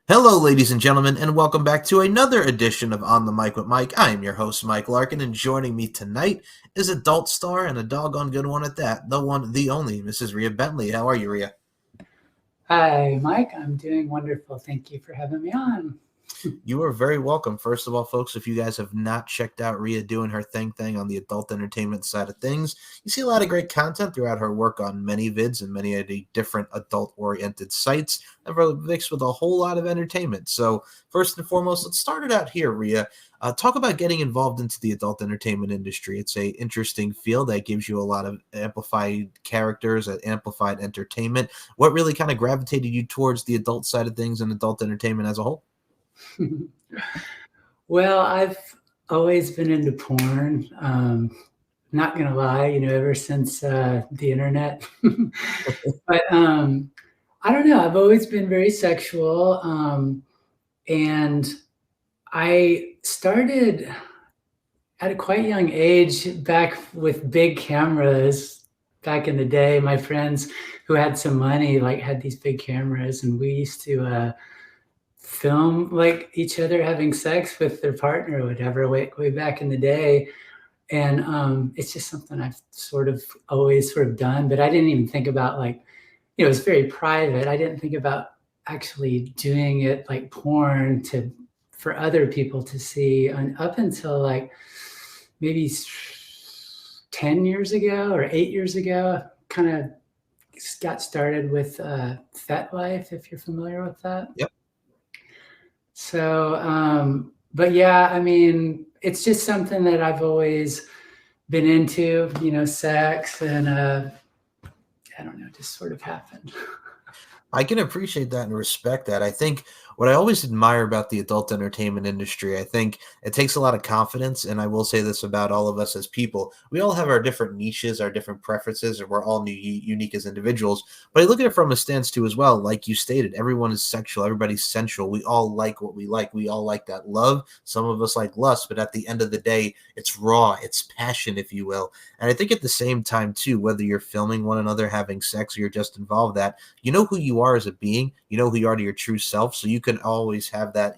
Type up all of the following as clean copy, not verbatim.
Hello, ladies and gentlemen, and welcome back to another edition of On the Mic with Mike. I am your host, Mike Larkin, and joining me tonight is adult star and a doggone good one at that, the one, the only, Mrs. Rhea Bentley. How are you, Rhea? Hi, Mike. I'm doing wonderful. Thank you for having me on. You are very welcome. First of all, folks, if you guys have not checked out Rhea doing her thing on the adult entertainment side of things, you see a lot of great content throughout her work on many vids and many of the different adult-oriented sites, and really mixed with a whole lot of entertainment. So, first and foremost, let's start it out here, Rhea. Talk about getting involved into the adult entertainment industry. It's a interesting field that gives you a lot of amplified characters and amplified entertainment. What really kind of gravitated you towards the adult side of things and adult entertainment as a whole? Well, I've always been into porn. Not gonna lie, ever since the internet. But I don't know. I've always been very sexual, and I started at a quite young age back with big cameras. Back in the day, my friends who had some money like had these big cameras, and we used to film like each other having sex with their partner or whatever way back in the day. And it's just something I've sort of always sort of done, but I didn't even think about like, it was very private. I didn't think about actually doing it like porn to for other people to see, and up until like maybe 10 years ago or 8 years ago, kind of got started with FetLife, if you're familiar with that. Yep. So, but yeah, I mean, it's just something that I've always been into, sex, and I don't know, just sort of happened. I can appreciate that and respect that. I think what I always admire about the adult entertainment industry, I think it takes a lot of confidence. And I will say this about all of us as people: we all have our different niches, our different preferences, and we're all unique as individuals. But I look at it from a stance too, as well. Like you stated, everyone is sexual, everybody's sensual. We all like what we like. We all like that love. Some of us like lust, but at the end of the day, it's raw, it's passion, if you will. And I think at the same time, too, whether you're filming one another having sex or you're just involved, that you know who you are as a being, you know who you are to your true self, so you can always have that,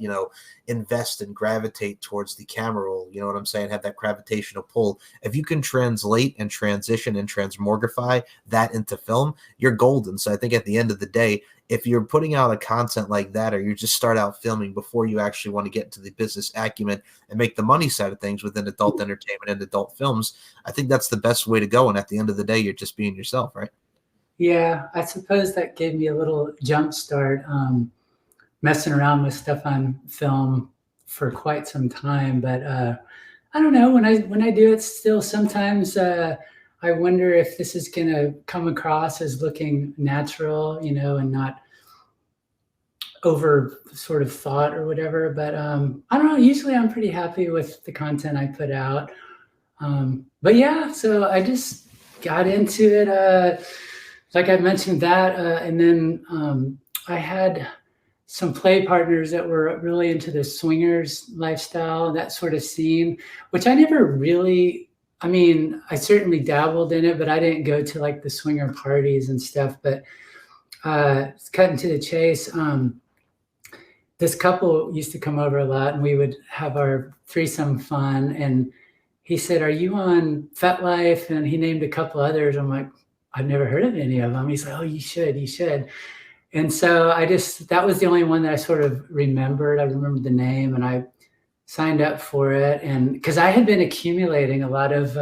invest and gravitate towards the camera roll. You know what I'm saying? Have that gravitational pull. If you can translate and transition and transmogrify that into film, you're golden. So I think at the end of the day, if you're putting out a content like that, or you just start out filming before you actually want to get into the business acumen and make the money side of things within adult entertainment and adult films, I think that's the best way to go. And at the end of the day, you're just being yourself, right? Yeah, I suppose that gave me a little jump start, messing around with stuff on film for quite some time. But I don't know, when I do it still, sometimes I wonder if this is going to come across as looking natural, and not over sort of thought or whatever. But I don't know. Usually I'm pretty happy with the content I put out. But yeah, so I just got into it. Like I mentioned that, and then I had some play partners that were really into the swingers lifestyle, that sort of scene, which I never really, I mean, I certainly dabbled in it, but I didn't go to like the swinger parties and stuff. But cutting to the chase, this couple used to come over a lot, and we would have our threesome fun. And he said, "Are you on FetLife?" And he named a couple others. I'm like, "I've never heard of any of them." He's like, "Oh, you should." And so that was the only one that I sort of remembered. I remembered the name, and I signed up for it. And because I had been accumulating a lot of,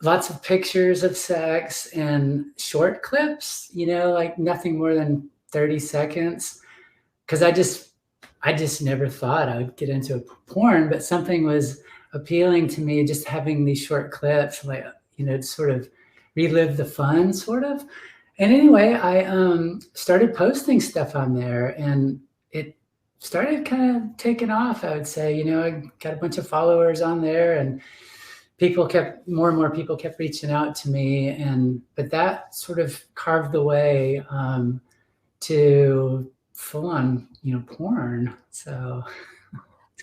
lots of pictures of sex and short clips, like nothing more than 30 seconds. Because I just never thought I would get into porn, but something was appealing to me, just having these short clips, like, to sort of relive the fun, sort of. And anyway, I started posting stuff on there, and it started kind of taking off, I would say. I got a bunch of followers on there, and more and more people kept reaching out to me. But that sort of carved the way to full on, porn. So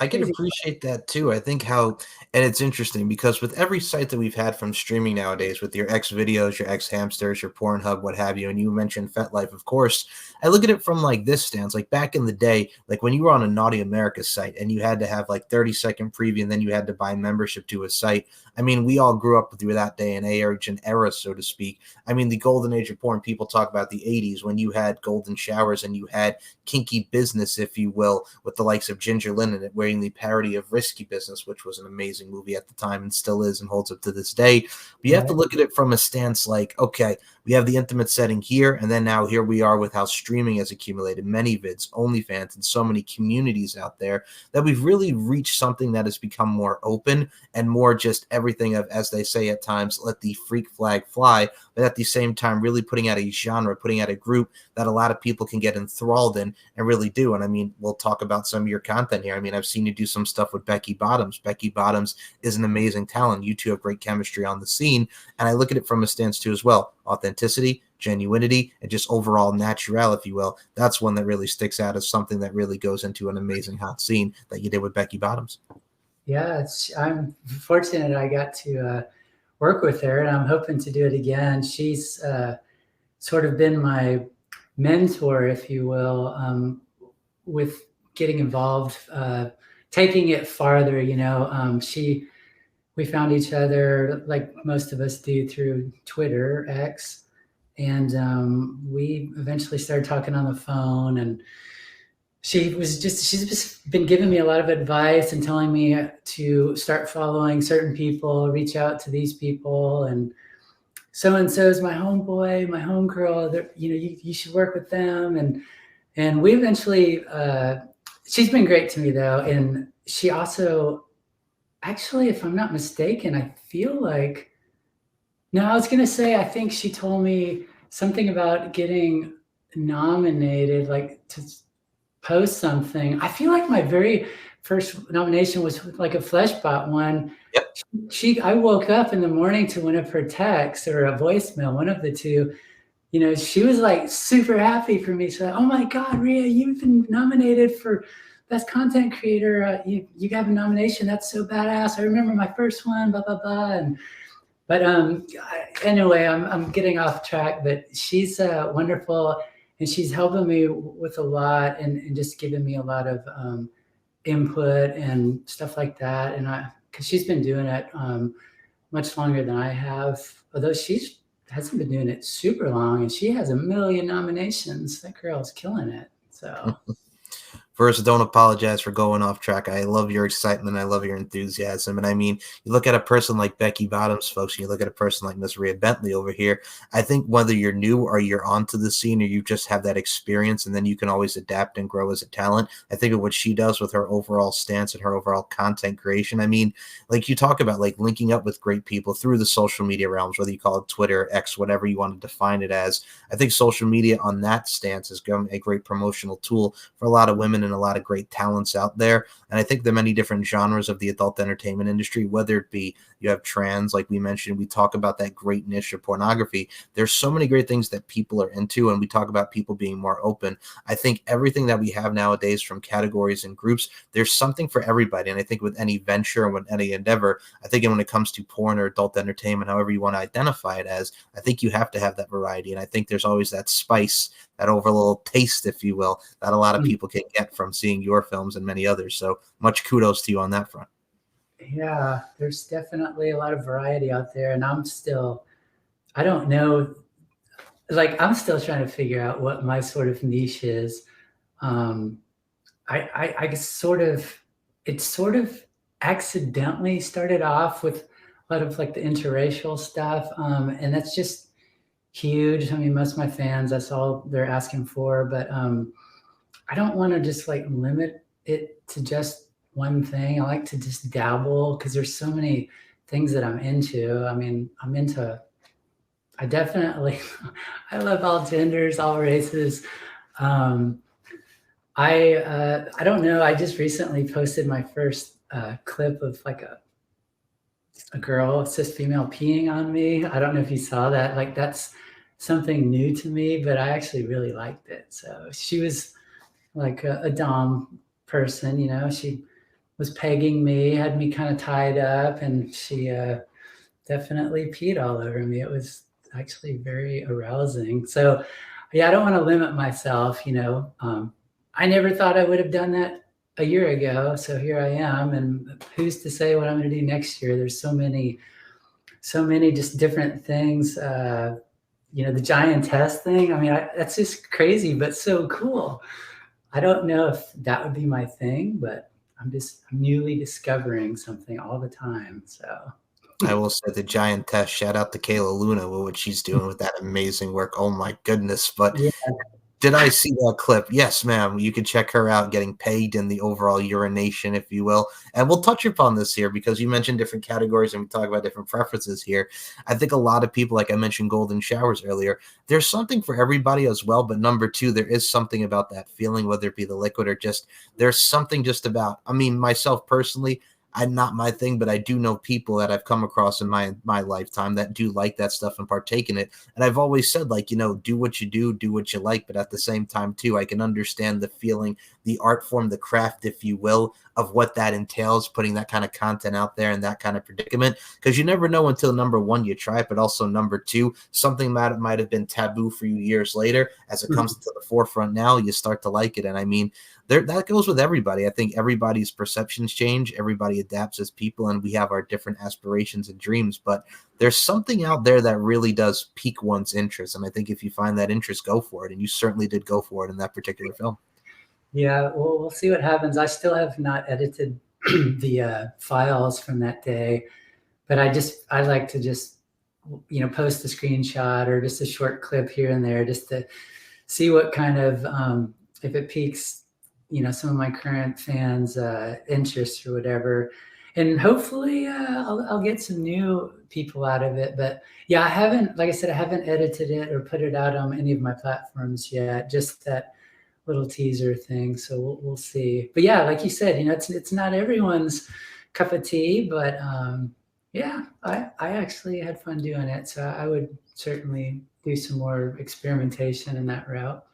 I can crazy. appreciate that too. I think how, and it's interesting because with every site that we've had from streaming nowadays, with your X videos, your X hamsters, your Pornhub, what have you, and you mentioned FetLife, of course, I look at it from like this stance. Like back in the day, like when you were on a Naughty America site and you had to have like 30-second preview and then you had to buy membership to a site. I mean, we all grew up through that day and age and era, so to speak. I mean, the golden age of porn, people talk about the 80s when you had golden showers and you had kinky business, if you will, with the likes of Ginger Lynn and it wearing the parody of Risky Business, which was an amazing movie at the time and still is and holds up to this day. But you have to Right. look at it from a stance like, okay, we have the intimate setting here, and then now here we are with how streaming has accumulated many vids, OnlyFans, and so many communities out there that we've really reached something that has become more open and more just everything of, as they say at times, let the freak flag fly, but at the same time, really putting out a genre, putting out a group that a lot of people can get enthralled in and really do. And I mean, we'll talk about some of your content here. I mean, I've seen you do some stuff with Becky Bottoms. Becky Bottoms is an amazing talent. You two have great chemistry on the scene. And I look at it from a stance too as well. Authenticity, genuinity, and just overall natural, if you will. That's one that really sticks out as something that really goes into an amazing hot scene that you did with Becky Bottoms. Yeah, I'm fortunate I got to work with her, and I'm hoping to do it again. She's sort of been my mentor, if you will, with getting involved, taking it farther. We found each other like most of us do through Twitter, X, and we eventually started talking on the phone. And she's just been giving me a lot of advice and telling me to start following certain people, reach out to these people, and so is my homeboy, my homegirl. You should work with them, and we eventually. She's been great to me though, and she also, actually, if I'm not mistaken, I feel like. No, I was gonna say I think she told me something about getting nominated, like to post something. I feel like my very first nomination was like a Fleshbot one. Yep. I woke up in the morning to one of her texts or a voicemail, one of the two. She was like super happy for me. She's like, "Oh my God, Rhea, you've been nominated for best content creator. You got a nomination. That's so badass. I remember my first one, blah, blah, blah." But anyway, I'm getting off track, but she's wonderful, and she's helping me with a lot and just giving me a lot of input and stuff like that. And because she's been doing it much longer than I have, although she's hasn't been doing it super long, and she has 1 million nominations. That girl's killing it. So First, don't apologize for going off track. I love your excitement. I love your enthusiasm. And I mean, you look at a person like Becky Bottoms, folks, and you look at a person like Miss Rhea Bentley over here. I think whether you're new or you're onto the scene or you just have that experience and then you can always adapt and grow as a talent, I think of what she does with her overall stance and her overall content creation. I mean, like you talk about, like linking up with great people through the social media realms, whether you call it Twitter, X, whatever you want to define it as. I think social media on that stance has become a great promotional tool for a lot of women and a lot of great talents out there. And I think the many different genres of the adult entertainment industry, whether it be you have trans, like we mentioned, we talk about that great niche of pornography. There's so many great things that people are into, and we talk about people being more open. I think everything that we have nowadays from categories and groups, there's something for everybody. And I think with any venture and with any endeavor, I think when it comes to porn or adult entertainment, however you want to identify it as, I think you have to have that variety. And I think there's always that spice, that over little taste, if you will, that a lot of people can get from seeing your films and many others. So much kudos to you on that front. yeah, there's definitely a lot of variety out there, and I don't know, like I'm still trying to figure out what my sort of niche is. Um, I it sort of accidentally started off with a lot of like the interracial stuff, and that's just huge. I mean, most of my fans, that's all they're asking for, but I don't want to just like limit it to just one thing. I like to just dabble because there's so many things that I'm into. I mean, I definitely, I love all genders, all races. Um, I don't know. I just recently posted my first clip of like a girl, cis female, peeing on me. I don't know if you saw that. Like that's something new to me, but I actually really liked it. So she was like a dom person, she was pegging me, had me kind of tied up, and she definitely peed all over me. It was actually very arousing. So, yeah, I don't want to limit myself. I never thought I would have done that a year ago. So here I am, and who's to say what I'm going to do next year? There's so many just different things. The giantess thing. I mean, that's just crazy, but so cool. I don't know if that would be my thing, but I'm newly discovering something all the time. So I will say the giantess. Shout out to Kayla Luna with what she's doing with that amazing work. Oh my goodness! But yeah, did I see that clip? Yes, ma'am. You can check her out getting pegged in the overall urination, if you will. And we'll touch upon this here because you mentioned different categories and we talk about different preferences here. I think a lot of people, like I mentioned, golden showers earlier, there's something for everybody as well. But number two, there is something about that feeling, whether it be the liquid or just there's something just about, I mean, myself personally, I'm not my thing, but I do know people that I've come across in my lifetime that do like that stuff and partake in it. And I've always said, like, do what you do what you like. But at the same time, too, I can understand the feeling, the art form, the craft, if you will, of what that entails, putting that kind of content out there in that kind of predicament. Because you never know until number one, you try it, but also number two, something that might have been taboo for you years later, as it comes to the forefront now, you start to like it. And I mean, that goes with everybody. I think everybody's perceptions change, everybody adapts as people, and we have our different aspirations and dreams. But there's something out there that really does pique one's interest. And I think if you find that interest, go for it. And you certainly did go for it in that particular film. yeah. Well, we'll see what happens. I still have not edited the files from that day, but I like to just post a screenshot or just a short clip here and there just to see what kind of if it piques some of my current fans interest or whatever, and hopefully I'll get some new people out of it. But yeah, I haven't, like I said, I haven't edited it or put it out on any of my platforms yet, just that little teaser thing. So we'll see. But yeah, like you said, it's not everyone's cup of tea, but yeah, I actually had fun doing it. So I would certainly do some more experimentation in that route.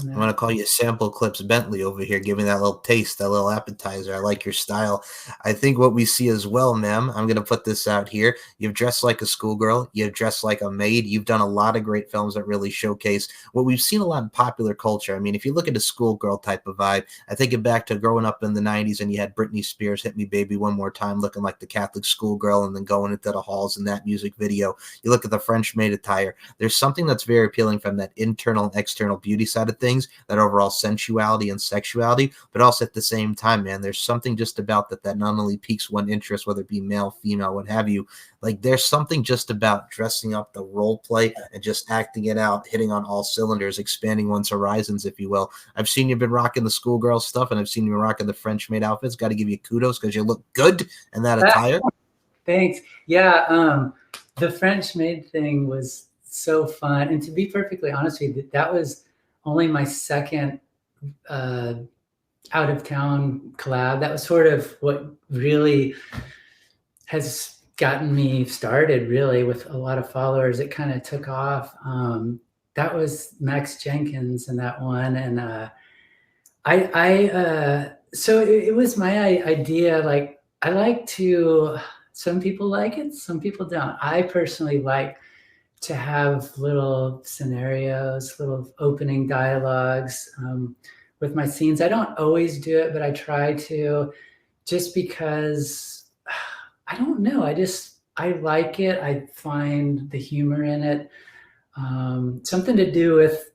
I'm going to call you Sample Clips Bentley over here. Give me that little taste, that little appetizer. I like your style. I think what we see as well, ma'am, I'm going to put this out here. You've dressed like a schoolgirl. You've dressed like a maid. You've done a lot of great films that really showcase what we've seen a lot in popular culture. I mean, if you look at a schoolgirl type of vibe, I think it back to growing up in the 90s and you had Britney Spears, Hit Me Baby One More Time, looking like the Catholic schoolgirl and then going into the halls in that music video. You look at the French maid attire. There's something that's very appealing from that internal and external beauty side of things, that overall sensuality and sexuality, but also at the same time, man, there's something just about that not only piques one interest, whether it be male, female, what have you. Like there's something just about dressing up, the role play, and just acting it out, hitting on all cylinders, expanding one's horizons, if you will. I've seen you've been rocking the schoolgirl stuff, and I've seen you rocking the French maid outfits. Got to give you kudos because you look good in that attire. Thanks. Yeah, the French maid thing was so fun, and to be perfectly honest with you, that was only my second out of town collab. That was sort of what really has gotten me started, really, with a lot of followers. It kind of took off. That was Max Jenkins in that one, and so it was my idea. Like I like to. Some people like it, some people don't. I personally like to have little scenarios, little opening dialogues with my scenes. I don't always do it, but I try to, just because I don't know. I like it. I find the humor in it. Something to do with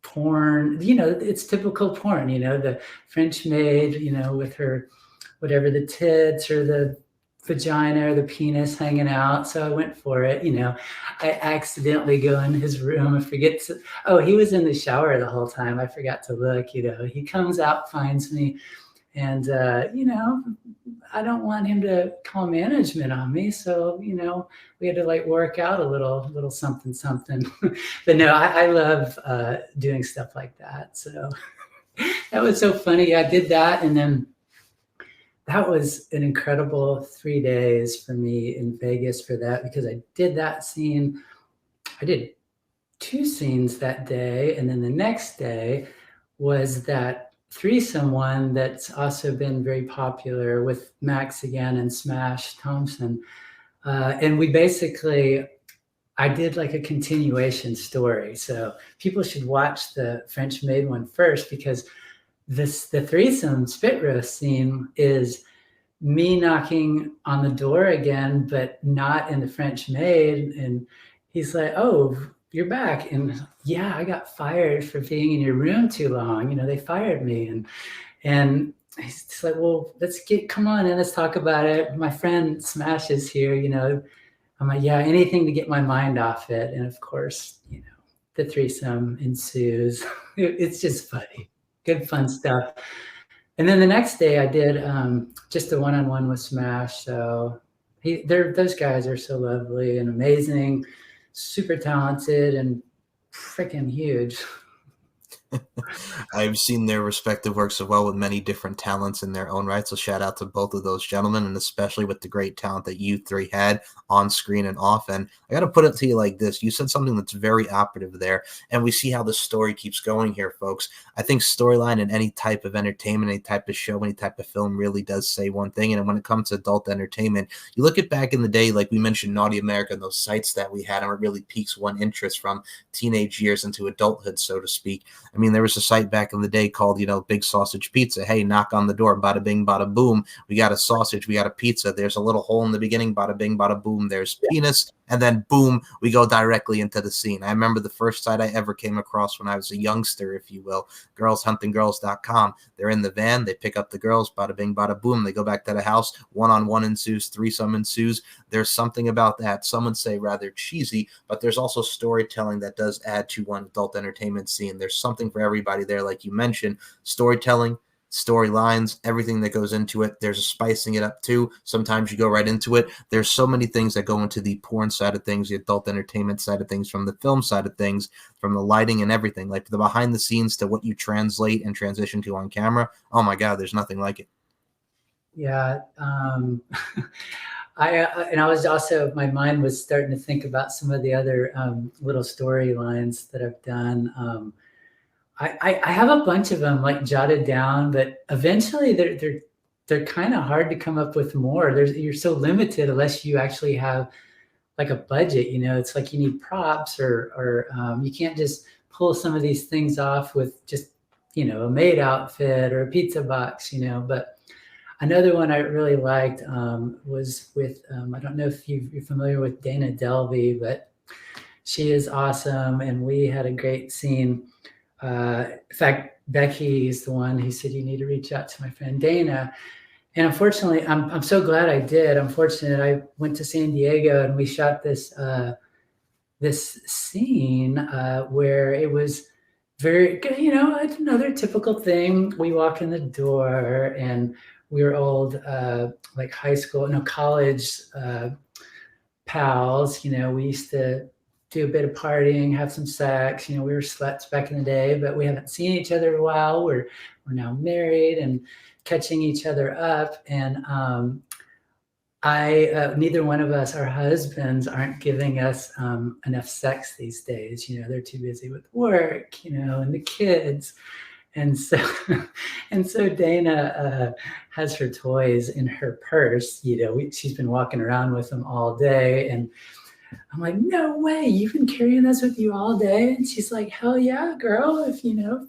porn. It's typical porn. The French maid. With her, whatever, the tits or the vagina or the penis hanging out. So I went for it. I accidentally go in his room. I forget to, oh, he was in the shower the whole time. I forgot to look. He comes out, finds me, and I don't want him to call management on me. So we had to like work out a little something. But no, I love doing stuff like that. So that was so funny. I did that, and then that was an incredible 3 days for me in Vegas for that, because I did that scene. I did 2 scenes that day. And then the next day was that threesome one that's also been very popular with Max again and Smash Thompson. And we basically, I did like a continuation story. So people should watch the French Maid one first, because the threesome spit roast scene is me knocking on the door again, but not in the French Maid. And he's like, "Oh, you're back." And yeah, I got fired for being in your room too long. They fired me. And he's like, "Well, come on in, let's talk about it. My friend Smash is here." I'm like, "Yeah, anything to get my mind off it." And of course, the threesome ensues. It's just funny, good, fun stuff. And then the next day I did just a one-on-one with Smash. So those guys are so lovely and amazing, super talented and freaking huge. I've seen their respective works as well, with many different talents in their own right. So shout out to both of those gentlemen, and especially with the great talent that you three had on screen and off. And I got to put it to you like this. You said something that's very operative there, and we see how the story keeps going here, folks. I think storyline in any type of entertainment, any type of show, any type of film really does say one thing. And when it comes to adult entertainment, you look at back in the day, like we mentioned Naughty America, and those sites that we had, and it really piques one interest from teenage years into adulthood, so to speak. I mean, there was a site back in the day called, Big Sausage Pizza. Hey, knock on the door, bada bing, bada boom. We got a sausage, we got a pizza. There's a little hole in the beginning, bada bing, bada boom. There's penis, and then boom, we go directly into the scene. I remember the first site I ever came across when I was a youngster, if you will, girlshuntinggirls.com. They're in the van, they pick up the girls, bada bing, bada boom. They go back to the house, one-on-one ensues, threesome ensues. There's something about that. Some would say rather cheesy, but there's also storytelling that does add to one adult entertainment scene. There's something for everybody there, like you mentioned. Storytelling, storylines, everything that goes into it. There's a spicing it up too. Sometimes you go right into it. There's so many things that go into the porn side of things, the adult entertainment side of things, from the film side of things, from the lighting and everything, like the behind the scenes to what you translate and transition to on camera. Oh my God, there's nothing like it. Yeah. I was also, my mind was starting to think about some of the other little storylines that I've done. I have a bunch of them like jotted down, but eventually they're kind of hard to come up with more. You're so limited unless you actually have like a budget. It's like you need props, or you can't just pull some of these things off with just a maid outfit or a pizza box. But another one I really liked was with I don't know if you're familiar with Dana Delvey, but she is awesome, and we had a great scene. In fact, Becky is the one who said, "You need to reach out to my friend Dana." And unfortunately, I'm so glad I did. Unfortunately, I went to San Diego and we shot this scene where it was very, another typical thing. We walk in the door and we were old, like high school, no, college pals. We used to do a bit of partying, have some sex. We were sluts back in the day, but we haven't seen each other in a while. We're now married and catching each other up. And neither one of us, our husbands, aren't giving us enough sex these days. They're too busy with work, and the kids. And so, Dana has her toys in her purse. She's been walking around with them all day, and I'm like, "No way, you've been carrying this with you all day?" And she's like, "Hell yeah, girl, if you know."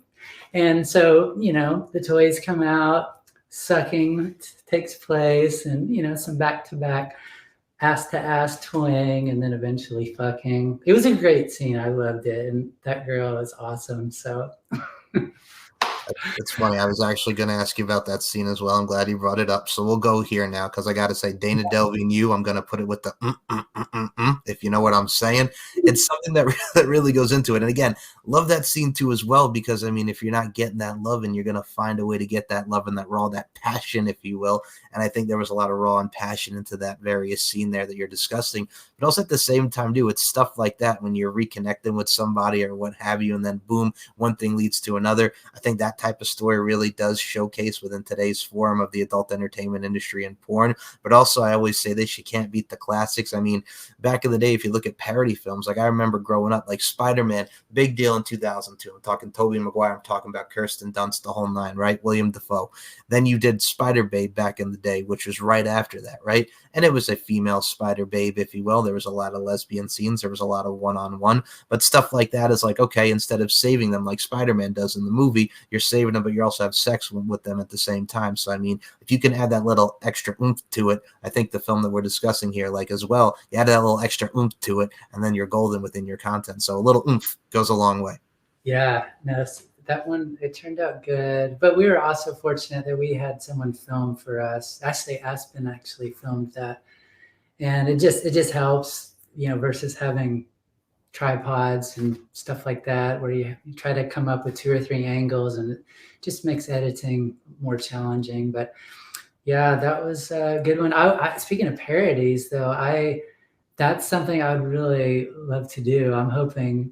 And so, the toys come out, sucking takes place, and some back-to-back ass-to-ass toying, and then eventually fucking. It was a great scene. I loved it, and that girl is awesome. So It's funny. I was actually going to ask you about that scene as well. I'm glad you brought it up. So we'll go here now, because I got to say, Dana Delvey and you, I'm going to put it with the if you know what I'm saying. It's something that really goes into it. And again, love that scene too as well, because I mean, if you're not getting that love, and you're going to find a way to get that love and that raw, that passion, if you will. And I think there was a lot of raw and passion into that various scene there that you're discussing. But also at the same time, too, it's stuff like that when you're reconnecting with somebody or what have you, and then boom, one thing leads to another. I think that type of story really does showcase within today's form of the adult entertainment industry and porn. But also, I always say this: you can't beat the classics. I mean, back in the day, if you look at parody films, like I remember growing up, like Spider-Man, big deal in 2002. I'm talking Tobey Maguire. I'm talking about Kirsten Dunst, the whole nine, right? William Dafoe. Then you did Spider Babe back in the day, which was right after that, right? And it was a female Spider Babe, if you will. There was a lot of lesbian scenes. There was a lot of one-on-one, but stuff like that is like, okay, instead of saving them like Spider-Man does in the movie, you're saving them, but you also have sex with them at the same time. So, I mean, if you can add that little extra oomph to it, I think the film that we're discussing here, like as well, you add that little extra oomph to it, and then you're golden within your content. So a little oomph goes a long way. Yeah, no, that one, it turned out good. But we were also fortunate that we had someone film for us. Actually, Aspen actually filmed that. And it just helps, versus having tripods and stuff like that, where you try to come up with 2 or 3 angles, and it just makes editing more challenging. But yeah, that was a good one. Speaking of parodies, though, that's something I would really love to do. I'm hoping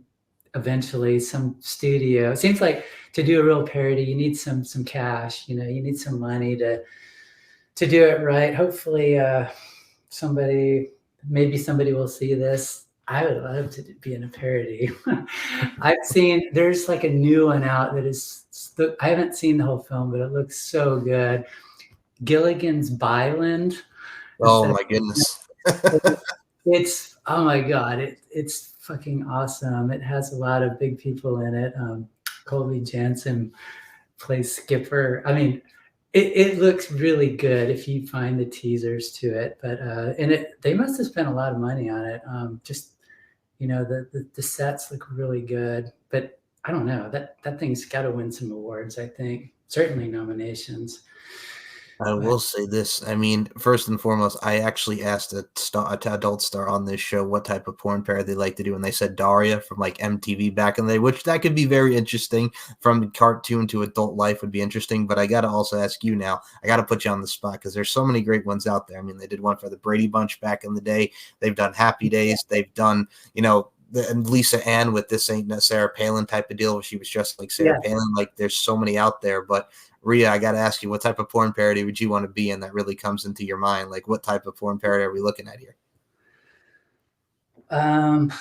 eventually some studio. It seems like to do a real parody, you need some cash. You need some money to do it right. Hopefully, maybe somebody will see this. I would love to be in a parody. I've seen there's like a new one out that is. I haven't seen the whole film, but it looks so good. Gilligan's Byland. Is Oh that my goodness. it's oh my god, it's fucking awesome. It has a lot of big people in it. Colby Jansen plays Skipper. I mean, it looks really good if you find the teasers to it. But and they must have spent a lot of money on it. Just the sets look really good. But I don't know, that thing's got to win some awards. I think certainly nominations. I But will say this. I mean, first and foremost, I actually asked a adult star on this show what type of porn pair they like to do, and they said Daria from like MTV back in the day, which that could be very interesting. From cartoon to adult life would be interesting. But I got to also ask you now. I got to put you on the spot because there's so many great ones out there. I mean, they did one for the Brady Bunch back in the day. They've done Happy Days. They've done, and Lisa Ann with This Ain't No Sarah Palin type of deal where she was dressed like Sarah yeah, Palin. Like, there's so many out there, but Rhea, I got to ask you, what type of porn parody would you want to be in that really comes into your mind? Like, what type of porn parody are we looking at here? um,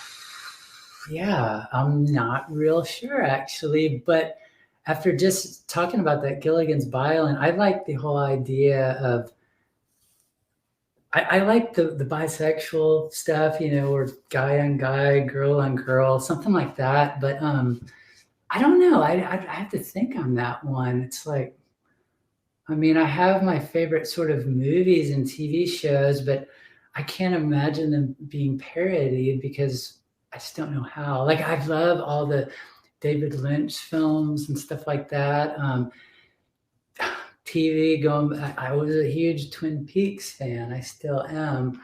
yeah, I'm not real sure actually, but after just talking about that Gilligan's Island, I like the whole idea of I like the bisexual stuff, or guy on guy, girl on girl, something like that. But I don't know. I have to think on that one. It's like, I mean, I have my favorite sort of movies and TV shows, but I can't imagine them being parodied because I just don't know how. Like, I love all the David Lynch films and stuff like that. TV going, I was a huge Twin Peaks fan. I still am.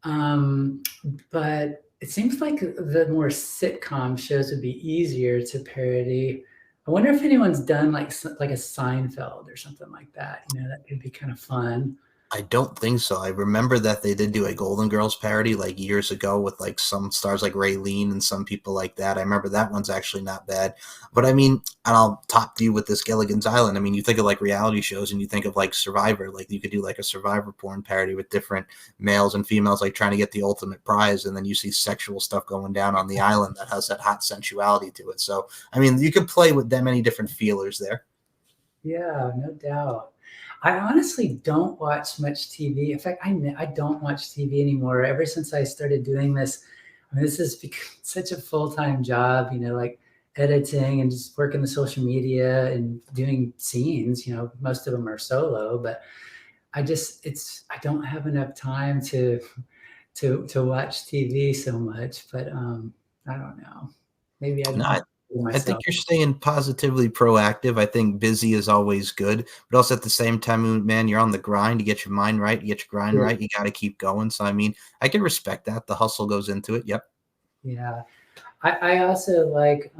Um, but it seems like the more sitcom shows would be easier to parody. I wonder if anyone's done like a Seinfeld or something like that. That could be kind of fun. I don't think so. I remember that they did do a Golden Girls parody like years ago with like some stars like Raylene and some people like that. I remember that one's actually not bad. But I mean, and I'll top you with this Gilligan's Island. I mean, you think of like reality shows and you think of like Survivor. Like you could do like a Survivor porn parody with different males and females like trying to get the ultimate prize, and then you see sexual stuff going down on the island that has that hot sensuality to it. So I mean, you could play with that many different feelers there. Yeah, no doubt. I honestly don't watch much TV. In fact, I don't watch TV anymore. Ever since I started doing this, I mean, this has become such a full-time job, like editing and just working the social media and doing scenes. Most of them are solo, but I don't have enough time to watch TV so much. But I don't know. Maybe I No, don't do I think myself. you're staying positively proactive. I think busy is always good, but also at the same time, man, you're on the grind. You get your mind right, you get your grind Yeah. right. You got to keep going. So, I mean, I can respect that. The hustle goes into it. Yep. Yeah. I also like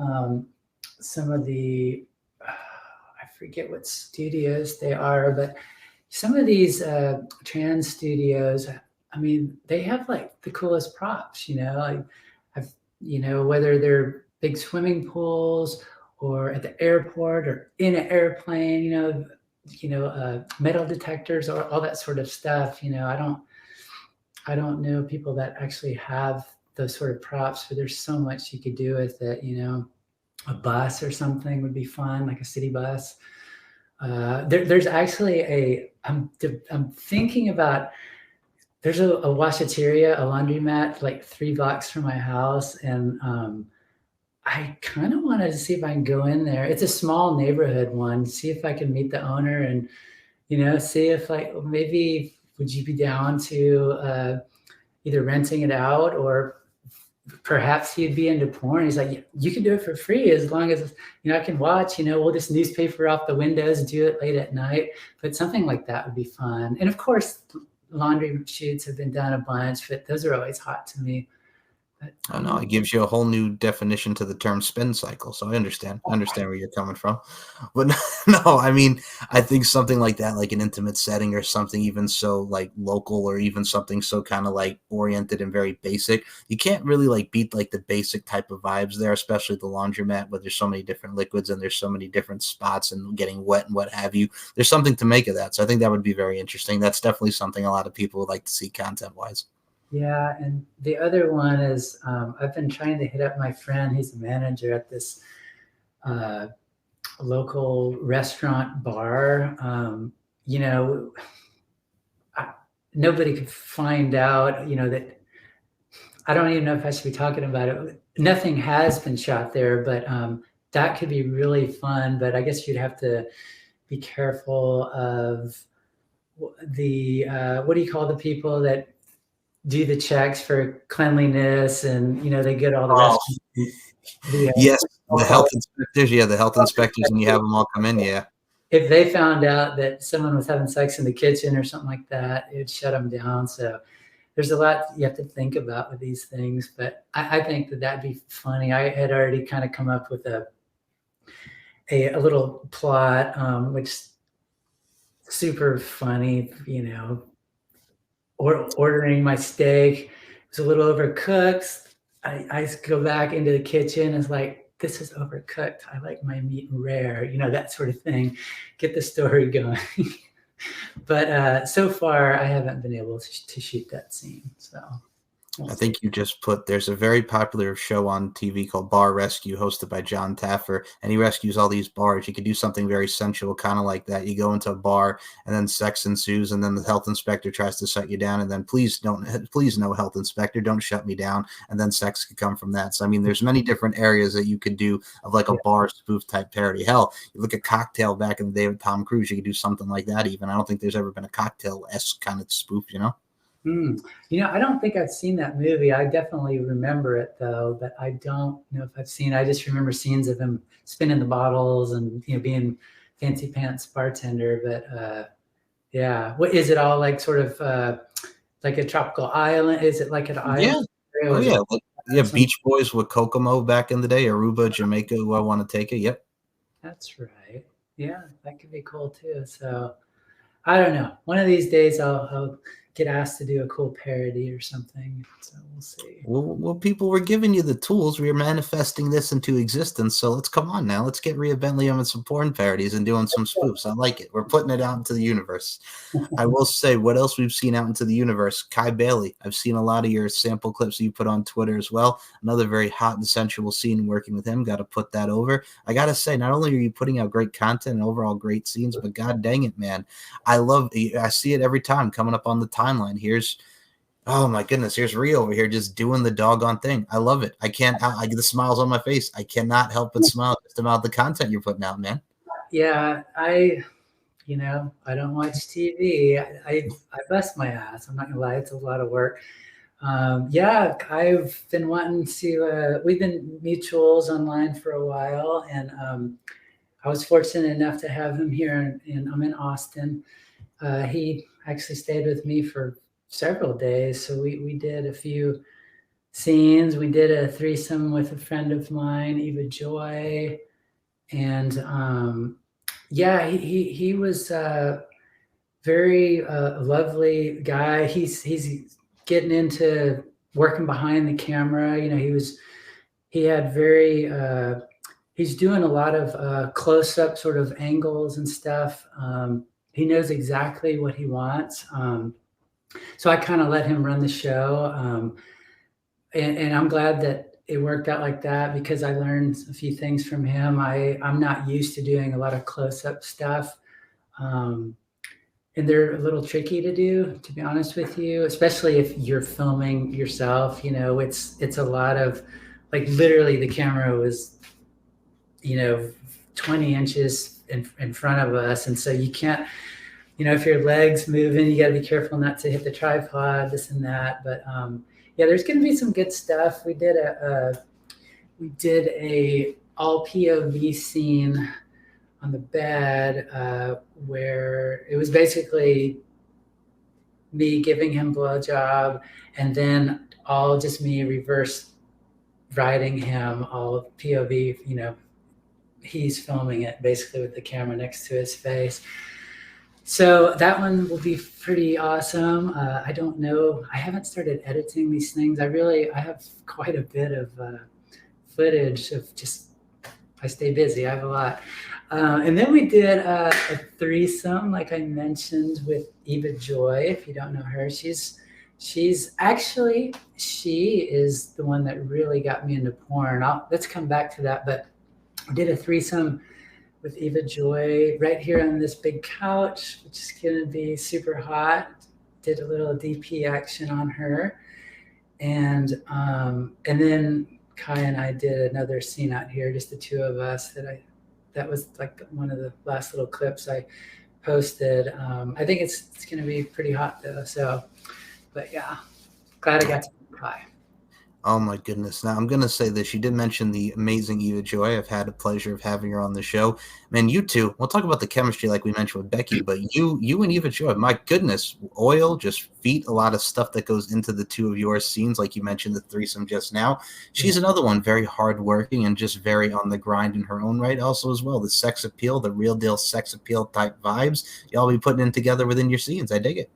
some of I forget what studios they are, but some of these trans studios, I mean, they have like the coolest props, like I've, whether they're big swimming pools or at the airport or in an airplane, metal detectors or all that sort of stuff. I don't know people that actually have those sort of props, but there's so much you could do with it. A bus or something would be fun, like a city bus. There's actually I'm thinking about, there's a washateria, a laundromat, like 3 blocks from my house. And I kind of wanted to see if I can go in there. It's a small neighborhood one, see if I can meet the owner and, see if, like, maybe would you be down to either renting it out, or perhaps he'd be into porn. He's like, you can do it for free as long as, I can watch, we'll just newspaper off the windows and do it late at night. But something like that would be fun. And of course, laundry shoots have been done a bunch, but those are always hot to me. But, I know it gives you a whole new definition to the term spin cycle. So I understand where you're coming from. But no, I mean, I think something like that, like an intimate setting or something even so like local, or even something so kind of like oriented and very basic, you can't really like beat like the basic type of vibes there, especially the laundromat where there's so many different liquids and there's so many different spots and getting wet and what have you. There's something to make of that. So I think that would be very interesting. That's definitely something a lot of people would like to see content wise. yeah, and the other one is, I've been trying to hit up my friend. He's a manager at this uh, local restaurant bar. Nobody could find out, that, I don't even know if I should be talking about it. Nothing has been shot there, but that could be really fun. But I guess you'd have to be careful of the what do you call the people that do the checks for cleanliness, and they get all the Oh, restaurants. The, yes, the health inspectors. Yeah, the health inspectors, and you have them all come in. Yeah. if they found out that someone was having sex in the kitchen or something like that, it would shut them down. So there's a lot you have to think about with these things. But I think that'd be funny. I had already kind of come up with a little plot, which super funny, or ordering my steak. It was a little overcooked. I go back into the kitchen. It's like, this is overcooked. I like my meat rare, that sort of thing. Get the story going. But so far, I haven't been able to shoot that scene. So I think you just put, there's a very popular show on TV called Bar Rescue, hosted by John Taffer, and he rescues all these bars. You could do something very sensual, kind of like that. You go into a bar, and then sex ensues, and then the health inspector tries to shut you down, and then please no health inspector, don't shut me down, and then sex could come from that. So I mean, there's many different areas that you could do of like a bar spoof type parody. Hell, you look at Cocktail back in the day with Tom Cruise, you could do something like that. Even I don't think there's ever been a Cocktail-esque kind of spoof, you know. I don't think I've seen that movie. I definitely remember it though, but I don't know if I've seen. I just remember scenes of him spinning the bottles and being fancy pants bartender. But yeah, what is it all like? Sort of like a tropical island? Is it like an island? Yeah. Oh yeah. Yeah. Beach Boys with Kokomo back in the day, Aruba, Jamaica. Who I want to take it. Yep. That's right. Yeah, that could be cool too. So I don't know. One of these days I'll get asked to do a cool parody or something. So we'll see. Well, people, we're giving you the tools. We're manifesting this into existence. So let's come on now. Let's get Rhea Bentley on with some porn parodies and doing some spoofs. I like it. We're putting it out into the universe. I will say, what else we've seen out into the universe? Kai Bailey. I've seen a lot of your sample clips that you put on Twitter as well. Another very hot and sensual scene working with him. Got to put that over. I got to say, not only are you putting out great content and overall great scenes, but god dang it, man. I see it every time coming up on the timeline. Oh my goodness, here's Rhea over here just doing the doggone thing. I love it. I get the smiles on my face. I cannot help but smile just about the content you're putting out, man. Yeah, I don't watch TV. I bust my ass. I'm not gonna lie, it's a lot of work. Yeah, I've been wanting to. We've been mutuals online for a while, and I was fortunate enough to have him here, and I'm in Austin. He actually stayed with me for several days, so we did a few scenes. We did a threesome with a friend of mine, Eva Joy, and yeah, he was a very lovely guy. He's getting into working behind the camera. He had very he's doing a lot of close-up sort of angles and stuff. He knows exactly what he wants. So I kind of let him run the show. And I'm glad that it worked out like that because I learned a few things from him. I'm not used to doing a lot of close-up stuff. And they're a little tricky to do, to be honest with you, especially if you're filming yourself. It's a lot of, like, literally the camera was, 20 inches in front of us. And so you can't, if your leg's moving, you got to be careful not to hit the tripod, this and that. But yeah, there's going to be some good stuff. We did a all POV scene on the bed where it was basically me giving him blowjob and then all just me reverse riding him, all POV. He's filming it basically with the camera next to his face. So that one will be pretty awesome. I don't know. I haven't started editing these things. I have quite a bit of footage of just, I stay busy. I have a lot. And then we did a threesome, like I mentioned, with Eva Joy. If you don't know her, she is the one that really got me into porn. Let's come back to that. But I did a threesome with Eva Joy right here on this big couch, which is going to be super hot. Did a little DP action on her. And then Kai and I did another scene out here, just the two of us that was like one of the last little clips I posted. I think it's going to be pretty hot though. So, but yeah, glad I got to Kai. Oh my goodness. Now I'm going to say this. You did mention the amazing Eva Joy. I've had the pleasure of having her on the show. Man, you two, we'll talk about the chemistry like we mentioned with Becky, but you and Eva Joy, my goodness, oil, just feet, a lot of stuff that goes into the two of your scenes. Like you mentioned the threesome just now. She's another one, very hardworking and just very on the grind in her own right. Also as well, the sex appeal, the real deal sex appeal type vibes. Y'all be putting in together within your scenes. I dig it.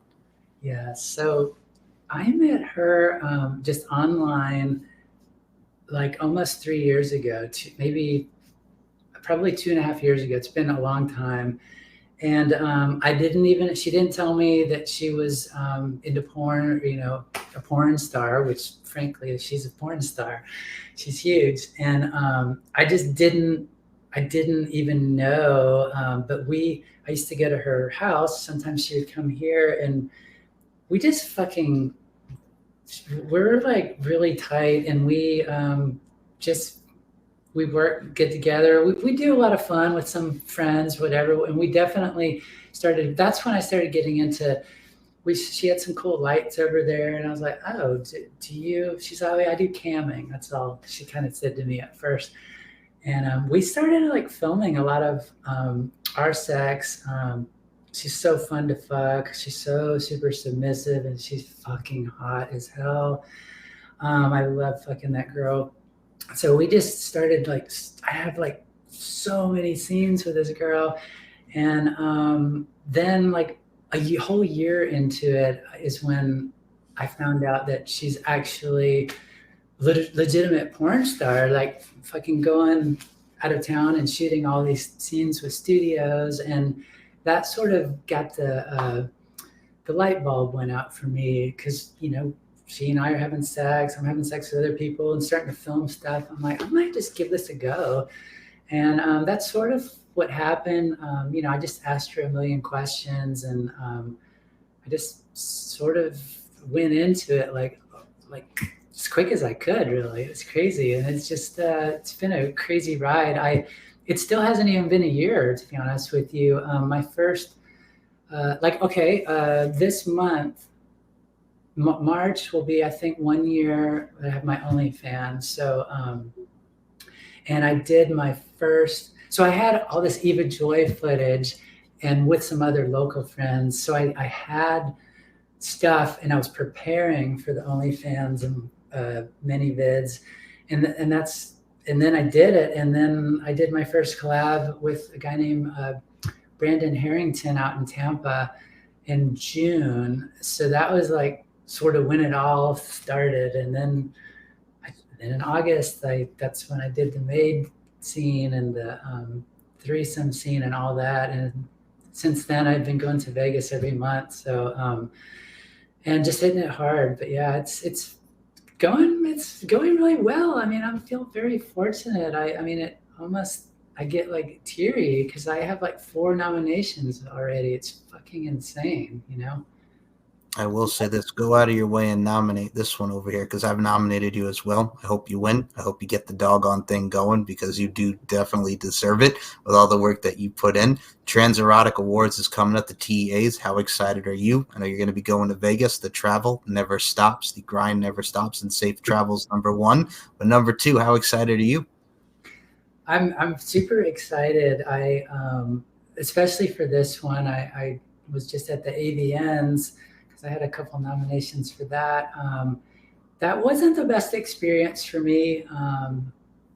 Yeah. So I met her just online like almost 3 years ago, probably 2.5 years ago. It's been a long time. And she didn't tell me that she was into porn, a porn star, which frankly, she's a porn star. She's huge. And I didn't even know, but I used to go to her house. Sometimes she would come here and we just we're like really tight, and we get together. We do a lot of fun with some friends, whatever. And we definitely that's when I started getting into, she had some cool lights over there. And I was like, oh, do you, she's like, oh, yeah, I do camming. That's all she kind of said to me at first. And we started like filming a lot of our sex. She's so fun to fuck. She's so super submissive, and she's fucking hot as hell. I love fucking that girl. So we just started I have like so many scenes with this girl. And then like whole year into it is when I found out that she's actually legitimate porn star, like fucking going out of town and shooting all these scenes with studios. And that sort of got the light bulb went out for me, because she and I are having sex, I'm having sex with other people and starting to film stuff. I'm like, I might just give this a go. And that's sort of what happened. I just asked her a million questions, and I just sort of went into it like as quick as I could, really. It's crazy. And it's just, it's been a crazy ride. It still hasn't even been a year, to be honest with you. My first, this month, March will be, I think, 1 year that I have my OnlyFans. So, and I did my first, so I had all this Eva Joy footage and with some other local friends. So I had stuff, and I was preparing for the OnlyFans and many vids. And then I did it. And then I did my first collab with a guy named Brandon Harrington out in Tampa in June. So that was like sort of when it all started. And then in August, that's when I did the maid scene and the threesome scene and all that. And since then, I've been going to Vegas every month. So and just hitting it hard. But yeah, it's going really well. I mean, I feel very fortunate. I mean, it almost I get like teary because I have like 4 nominations already. It's fucking insane, you know. I will say this: go out of your way and nominate this one over here because I've nominated you as well. I hope you win. I hope you get the doggone thing going because you do definitely deserve it with all the work that you put in. Transerotic Awards is coming up, the TEAs. How excited are you? I know you're going to be going to Vegas. The travel never stops, the grind never stops, and safe travels number one. But number two, how excited are you? I'm super excited. I especially for this one. I was just at the AVNs because I had a couple nominations for that. That wasn't the best experience for me.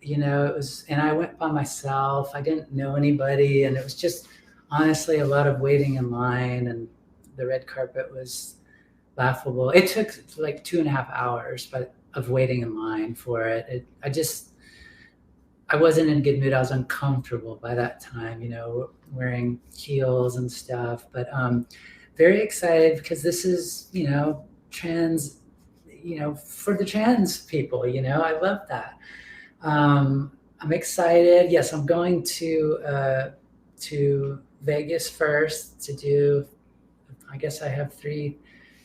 You know, it was, and I went by myself. I didn't know anybody, and it was just honestly a lot of waiting in line, and the red carpet was laughable. It took like 2.5 hours, but of waiting in line for it. I wasn't in a good mood. I was uncomfortable by that time, you know, wearing heels and stuff. But very excited because this is, you know, trans, you know, for the trans people, you know, I love that. I'm excited. Yes, I'm going to Vegas first to do. I guess I have 3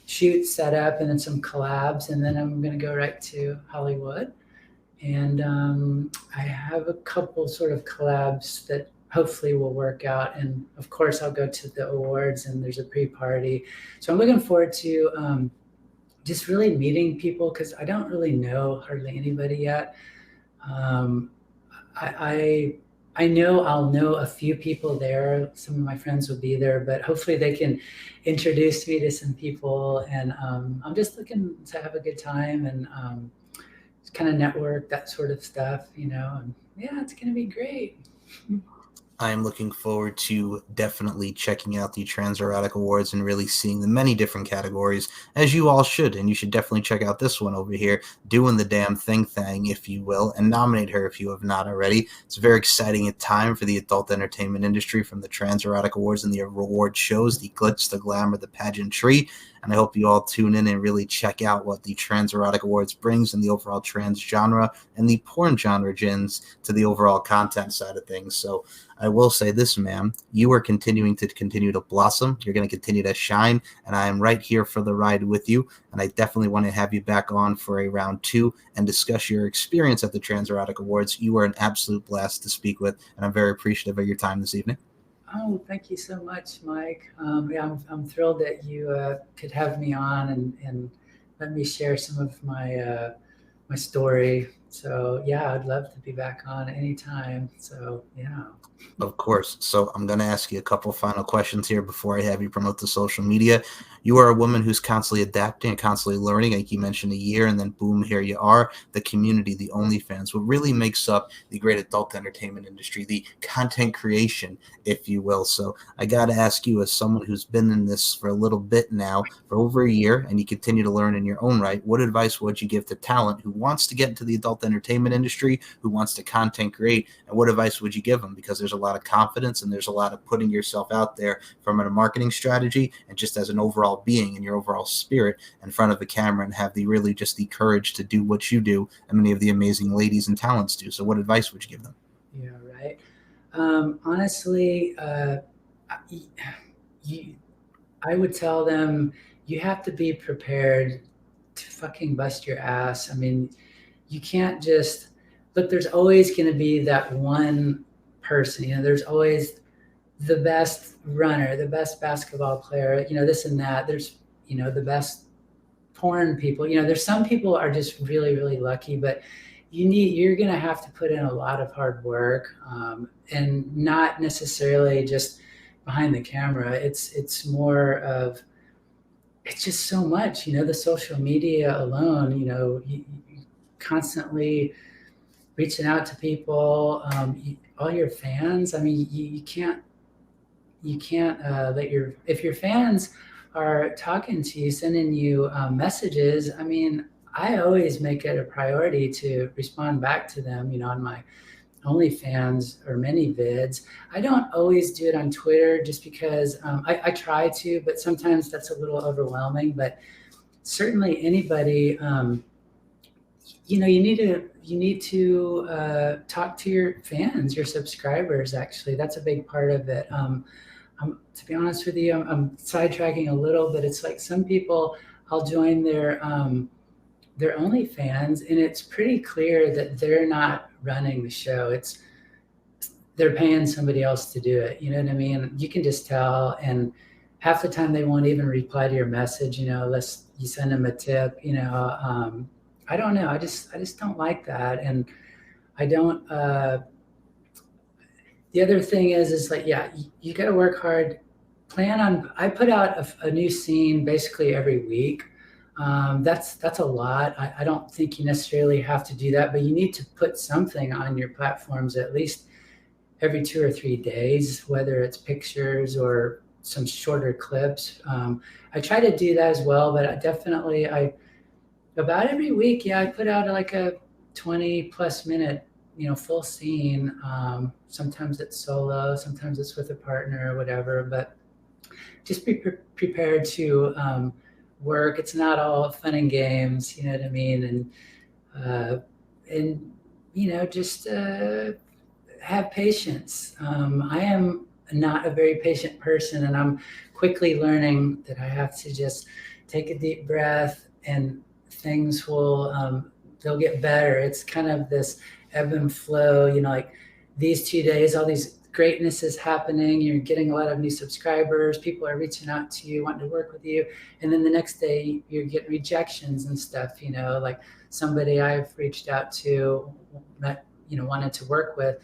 shoots set up and then some collabs, and then I'm going to go right to Hollywood. And I have a couple sort of collabs that hopefully will work out. And of course, I'll go to the awards and there's a pre-party. So I'm looking forward to just really meeting people because I don't really know hardly anybody yet. Um, I know I'll know a few people there. Some of my friends will be there, but hopefully they can introduce me to some people. And I'm just looking to have a good time and kind of network, that sort of stuff, you know. And yeah, it's gonna be great. I am looking forward to definitely checking out the Transerotic Awards and really seeing the many different categories, as you all should. And you should definitely check out this one over here, doing the damn thing, if you will, and nominate her if you have not already. It's a very exciting time for the adult entertainment industry from the Transerotic Awards and the award shows, the glitz, the glamour, the pageantry. And I hope you all tune in and really check out what the Transerotic Awards brings in the overall trans genre and the porn genre gens to the overall content side of things. So I will say this, ma'am, you are continue to blossom. You're going to continue to shine, and I am right here for the ride with you. And I definitely want to have you back on for a round 2 and discuss your experience at the Transerotic Awards. You are an absolute blast to speak with, and I'm very appreciative of your time this evening. Oh, thank you so much, Mike. Yeah, I'm thrilled that you could have me on and let me share some of my story. So yeah, I'd love to be back on anytime. So yeah. Of course. So I'm going to ask you a couple final questions here before I have you promote the social media. You are a woman who's constantly adapting and constantly learning. Like you mentioned, a year, and then boom, here you are. The community, the OnlyFans, what really makes up the great adult entertainment industry, the content creation, if you will. So I got to ask you, as someone who's been in this for a little bit now, for over a year, and you continue to learn in your own right, what advice would you give to talent who wants to get into the adult entertainment industry, who wants to content create, and what advice would you give them? Because there's a lot of confidence and there's a lot of putting yourself out there from a marketing strategy and just as an overall being and your overall spirit in front of the camera, and have the really just the courage to do what you do and many of the amazing ladies and talents do. So what advice would you give them? Yeah, right. Honestly, I would tell them you have to be prepared to fucking bust your ass. I mean, you can't just look. There's always going to be that one person. You know, there's always the best runner, the best basketball player. You know, this and that. There's, you know, the best porn people. You know, there's some people are just really, really lucky, but you're going to have to put in a lot of hard work, and not necessarily just behind the camera. It's more of, it's just so much, you know, the social media alone, you know, you constantly reaching out to people, all your fans. I mean, you can't let if your fans are talking to you, sending you messages. I mean, I always make it a priority to respond back to them, you know, on my OnlyFans or many vids. I don't always do it on Twitter just because I try to, but sometimes that's a little overwhelming. But certainly anybody, you need to talk to your fans, your subscribers. Actually, that's a big part of it. To be honest with you, I'm sidetracking a little, but it's like some people, I'll join their OnlyFans, and it's pretty clear that they're not running the show. They're paying somebody else to do it. You know what I mean? You can just tell, and half the time they won't even reply to your message. Unless you send them a tip. I don't know. I just don't like that, and I don't. The other thing is like, yeah, you got to work hard. I put out a new scene basically every week. That's a lot. I don't think you necessarily have to do that, but you need to put something on your platforms at least every 2 or 3 days, whether it's pictures or some shorter clips. I try to do that as well, but about every week, yeah, I put out like a 20+ minute, full scene. Sometimes it's solo, sometimes it's with a partner or whatever, but just be prepared to work. It's not all fun and games, you know what I mean? And just have patience. I am not a very patient person, and I'm quickly learning that I have to just take a deep breath, and things they'll get better. It's kind of this ebb and flow, like these 2 days, all these greatness is happening. You're getting a lot of new subscribers. People are reaching out to you, wanting to work with you. And then the next day you're getting rejections and stuff, like somebody I've reached out to that, wanted to work with.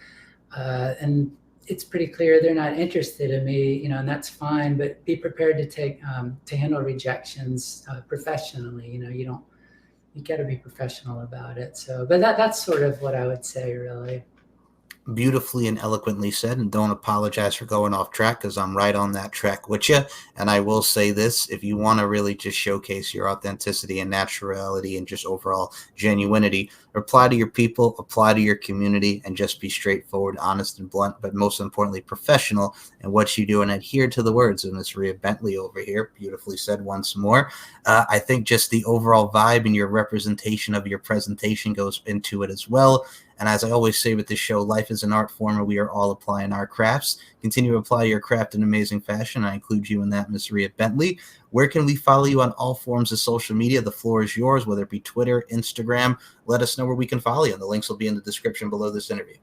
And it's pretty clear they're not interested in me, and that's fine, but be prepared to handle rejections professionally. You got to be professional about it. So, but that's sort of what I would say, really. Beautifully and eloquently said, and don't apologize for going off track, because I'm right on that track with you. And I will say this: if you want to really just showcase your authenticity and naturality and just overall genuinity, apply to your people, apply to your community, and just be straightforward, honest, and blunt, but most importantly, professional in what you do, and adhere to the words of Miss Rhea Bentley over here. Beautifully said once more. I think just the overall vibe and your representation of your presentation goes into it as well. And as I always say with this show, life is an art form, and we are all applying our crafts. Continue to apply your craft in amazing fashion. I include you in that, Miss Rhea Bentley. Where can we follow you on all forms of social media? The floor is yours, whether it be Twitter, Instagram. Let us know where we can follow you, and the links will be in the description below this interview.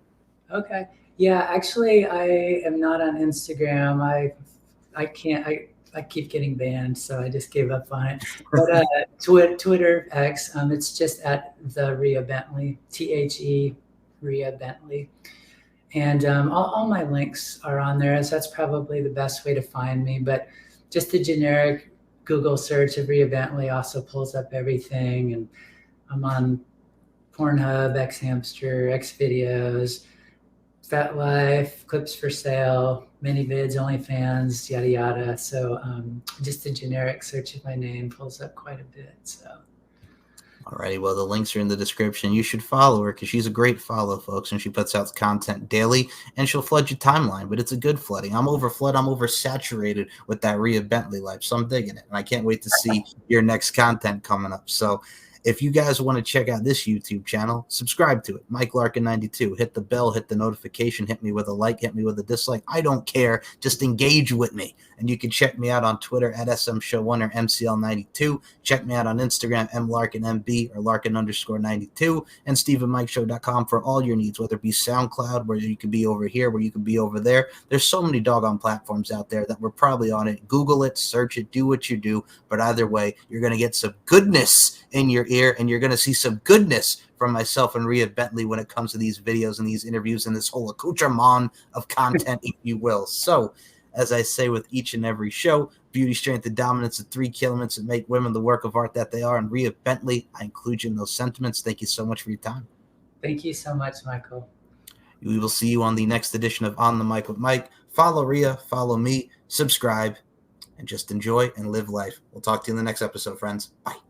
Okay. Yeah, actually, I am not on Instagram. I can't. I keep getting banned, so I just gave up on it. But Twitter, X, it's just at the Rhea Bentley, THE Rhea Bentley, and all my links are on there. So that's probably the best way to find me. But just a generic Google search of Rhea Bentley also pulls up everything, and I'm on Pornhub, X Hamster, X Videos, Fat Life, Clips for Sale, many vids, OnlyFans, yada yada. So just a generic search of my name pulls up quite a bit. So. Alrighty, well, the links are in the description. You should follow her because she's a great follow, folks, and she puts out content daily, and she'll flood your timeline, but it's a good flooding. I'm oversaturated with that Rhea Bentley life, so I'm digging it, and I can't wait to see your next content coming up. So if you guys want to check out this YouTube channel, subscribe to it. Mike Larkin 92. Hit the bell, hit the notification, hit me with a like, hit me with a dislike. I don't care. Just engage with me. And you can check me out on Twitter at SMShow1 or MCL92. Check me out on Instagram, MLarkinMB or Larkin_92, and StephenMikeShow.com for all your needs, whether it be SoundCloud, where you can be over here, where you can be over there. There's so many doggone platforms out there that we're probably on it. Google it, search it, do what you do. But either way, you're going to get some goodness in your ear, and you're going to see some goodness from myself and Rhea Bentley when it comes to these videos and these interviews and this whole accoutrement of content, if you will. So, as I say with each and every show, beauty, strength, and dominance, the 3 key elements that make women the work of art that they are. And Rhea Bentley, I include you in those sentiments. Thank you so much for your time. Thank you so much, Michael. We will see you on the next edition of On the Mic with Mike. Follow Rhea, follow me, subscribe, and just enjoy and live life. We'll talk to you in the next episode, friends. Bye.